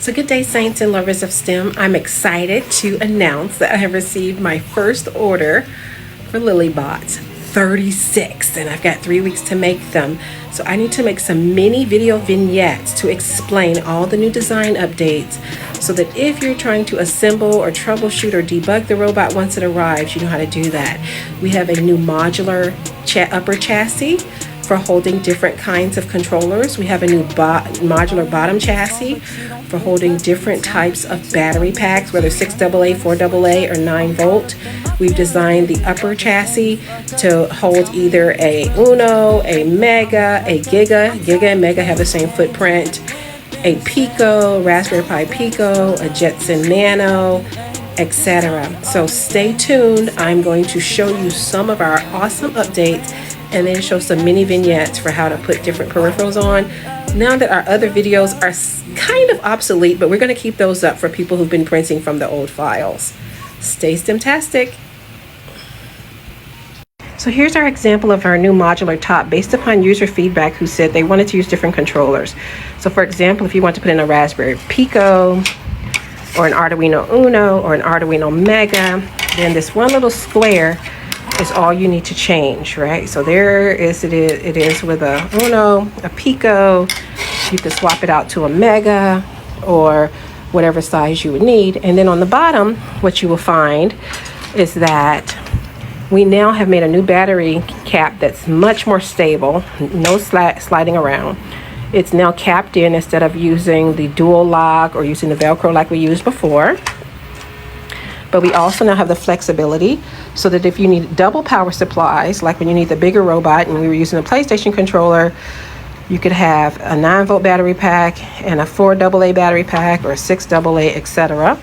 So good day, saints and lovers of STEM. I'm excited to announce that I have received my first order for Lilybots, 36, and I've got 3 weeks to make them. So I need to make some mini video vignettes to explain all the new design updates so that if you're trying to assemble or troubleshoot or debug the robot once it arrives, you know how to do that. We have a new modular upper chassis for holding different kinds of controllers. We have a new modular bottom chassis for holding different types of battery packs, whether 6AA, 4AA, or 9 volt. We've designed the upper chassis to hold either a Uno, a Mega, a Giga. Giga and Mega have the same footprint. A Pico, Raspberry Pi Pico, a Jetson Nano, etc. So stay tuned. I'm going to show you some of our awesome updates and then show some mini vignettes for how to put different peripherals on. Now that our other videos are kind of obsolete, but we're going to keep those up for people who've been printing from the old files. Stay STEMtastic. So here's our example of our new modular top based upon user feedback who said they wanted to use different controllers. So for example, if you want to put in a Raspberry Pico or an Arduino Uno or an Arduino Mega, then this one little square is all you need to change, right? So there is it is with a Uno, a Pico. You can swap it out to a Mega or whatever size you would need. And then on the bottom, what you will find is that we now have made a new battery cap that's much more stable, no sliding around. It's now capped in instead of using the dual lock or using the Velcro like we used before. But we also now have the flexibility so that if you need double power supplies, like when you need the bigger robot and we were using a PlayStation controller, you could have a 9 volt battery pack and a 4AA battery pack or a 6AA, etc.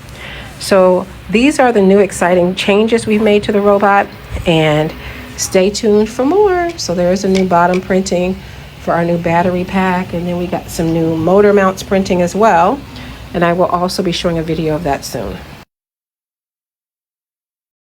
So these are the new exciting changes we've made to the robot, and stay tuned for more. So there is a new bottom printing for our new battery pack, and then we got some new motor mounts printing as well, and I will also be showing a video of that soon.